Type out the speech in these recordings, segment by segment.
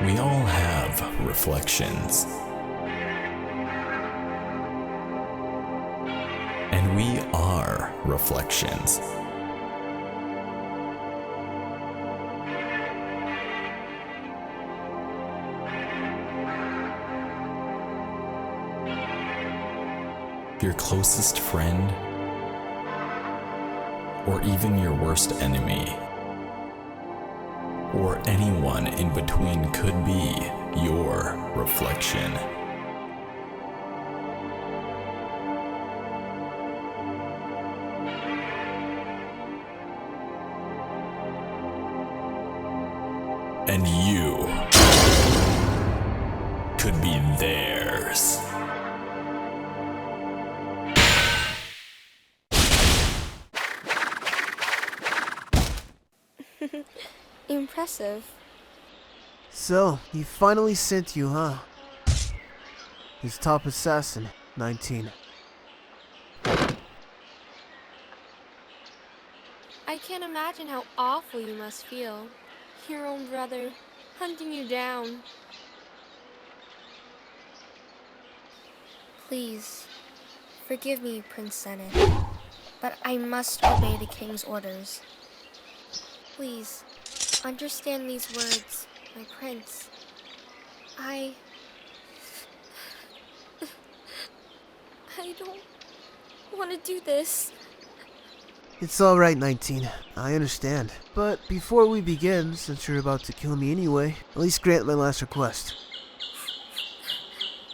We all have reflections. And we are reflections. Your closest friend, or even your worst enemy, or anyone in between could be your reflection. And you could be theirs. Impressive. So, he finally sent you, huh? His top assassin, 19. I can't imagine how awful you must feel. Your own brother hunting you down. Please, forgive me, Prince Zenith, but I must obey the king's orders. Please, understand these words, my prince. I don't want to do this. It's alright, 19. I understand. But before we begin, since you're about to kill me anyway, at least grant my last request.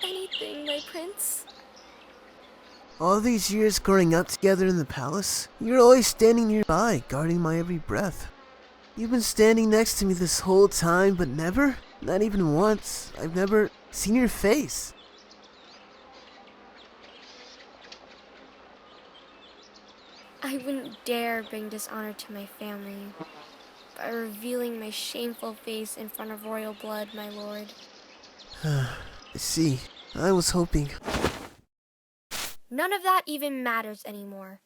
Anything, my prince. All these years growing up together in the palace, you're always standing nearby, guarding my every breath. You've been standing next to me this whole time, but never, not even once, I've never seen your face. I wouldn't dare bring dishonor to my family by revealing my shameful face in front of royal blood, my lord. I see. I was hoping. None of that even matters anymore.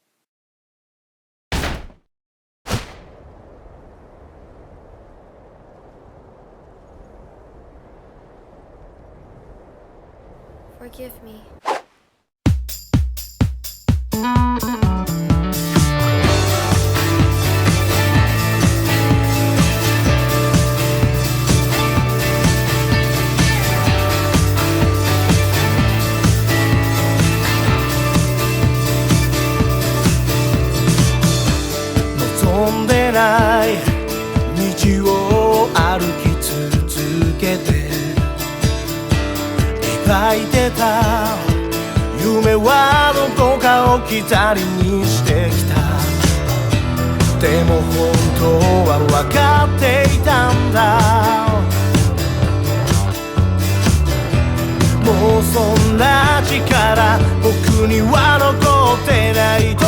Forgive me.望んでない道を歩き続けて描いてた夢はどこかを置き去りにしてきた。でも本当は分かっていたんだ。もうそんな力僕には残ってないと。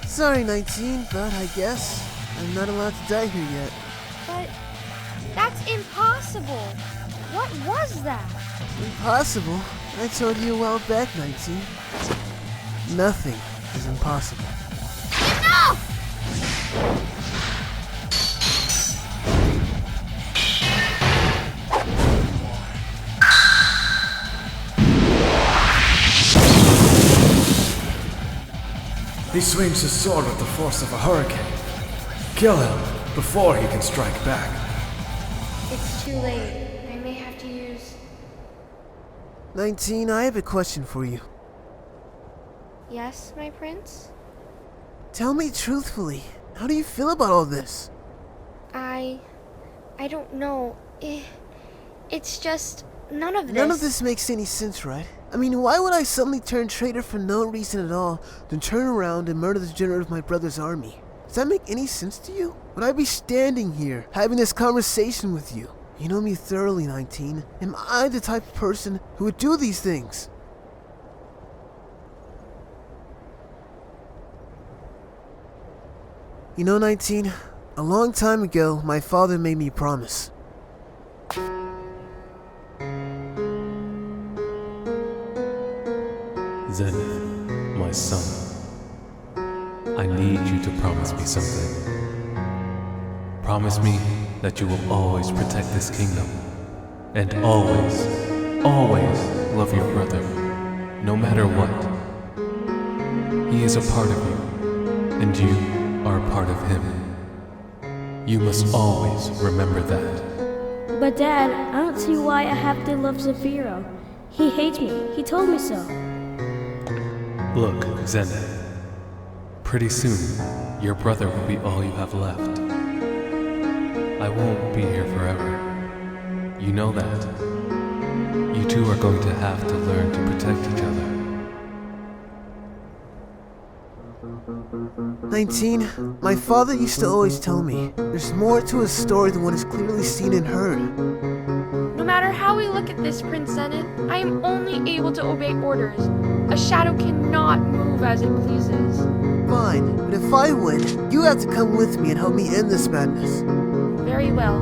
Sorry, 19, but I guess I'm not allowed to die here yet. But that's impossible. What was that? Impossible? I told you a while back, 19. Nothing is impossible. Enough! He swings his sword with the force of a hurricane. Kill him before he can strike back. It's too late. I may have to use 19, I have a question for you. Yes, my prince? Tell me truthfully, how do you feel about all this? I don't know. It's just none of this. None of this makes any sense, right? I mean, why would I suddenly turn traitor for no reason at all, then turn around and murder the general of my brother's army? Does that make any sense to you? Would I be standing here, having this conversation with you? You know me thoroughly, 19. Am I the type of person who would do these things? You know, 19, a long time ago, my father made me a promise. Zenith, my son, I need you to promise me something. Promise me that you will always protect this kingdom, and always, always love your brother, no matter what. He is a part of you, and you are a part of him. You must always remember that. But Dad, I don't see why I have to love Zefiro. He hates me. He told me so. Look, Zenith, pretty soon, your brother will be all you have left. I won't be here forever. You know that. You two are going to have to learn to protect each other. 19, my father used to always tell me, there's more to a story than what is clearly seen and heard. No matter how we look at this, Prince Zenith, I am only able to obey orders. A shadow cannot move as it pleases. Fine, but if I win, you have to come with me and help me end this madness. Very well,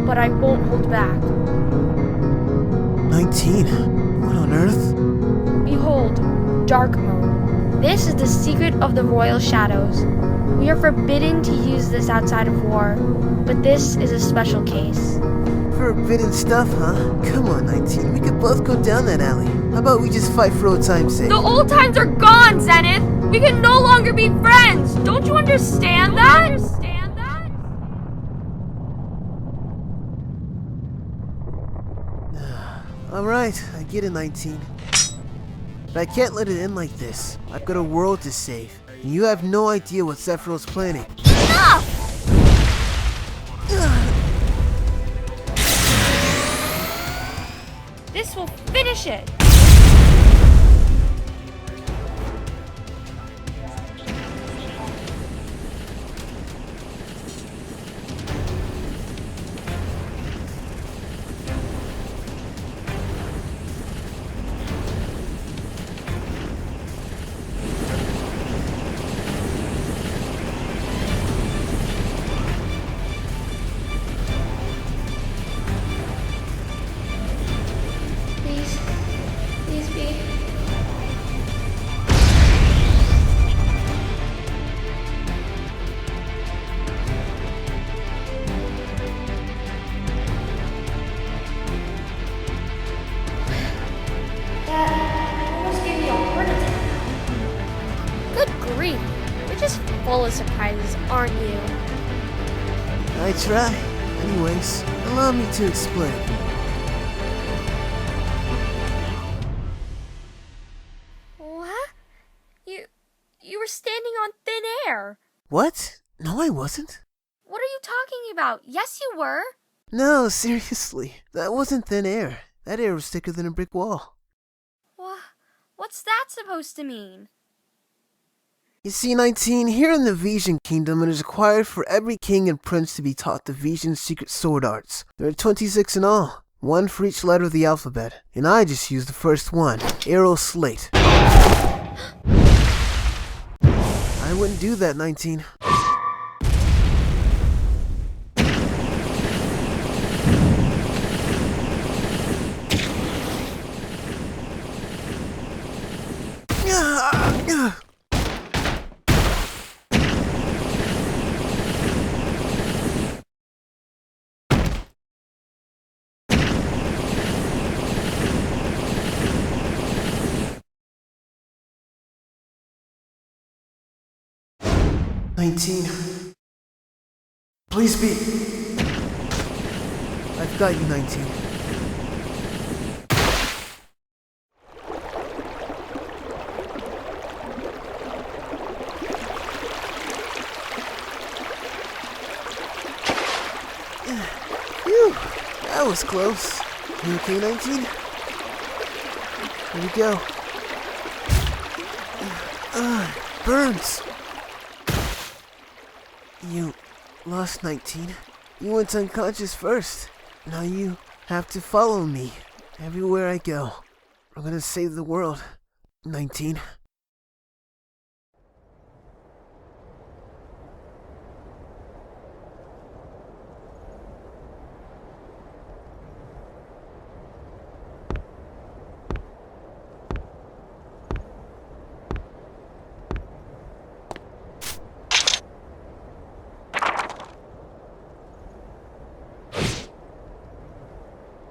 but I won't hold back. 19, what on earth? Behold, Dark Mode. This is the secret of the Royal Shadows. We are forbidden to use this outside of war, but this is a special case. Forbidden stuff, huh? Come on, 19, we could both go down that alley. How about we just fight for old time's sake? The old times are gone, Zenith! We can no longer be friends! Don't you understand that? Alright, I get it, 19. But I can't let it end like this. I've got a world to save, and you have no idea what Zefiro's planning. Enough! This will finish it! Please be. That almost gave me a heart attack. Good grief. You're just full of surprises, aren't you? I try. Anyways, allow me to explain. What? You were standing on thin air. What? No, I wasn't. What are you talking about? Yes, you were. No, seriously. That wasn't thin air. That air was thicker than a brick wall. What's that supposed to mean? You see, 19, here in the Vision Kingdom, it is required for every king and prince to be taught the Vision's secret sword arts. There are 26 in all, one for each letter of the alphabet, and I just used the first one, Arrow Slate. I wouldn't do that, 19. Please be. I've got you, 19. Phew, that was close. You okay, 19? Here we go. Burns! You lost, 19. You went unconscious first. Now you have to follow me everywhere I go. I'm gonna save the world, 19.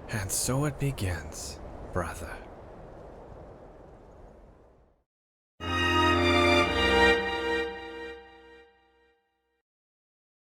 And so it begins, brother.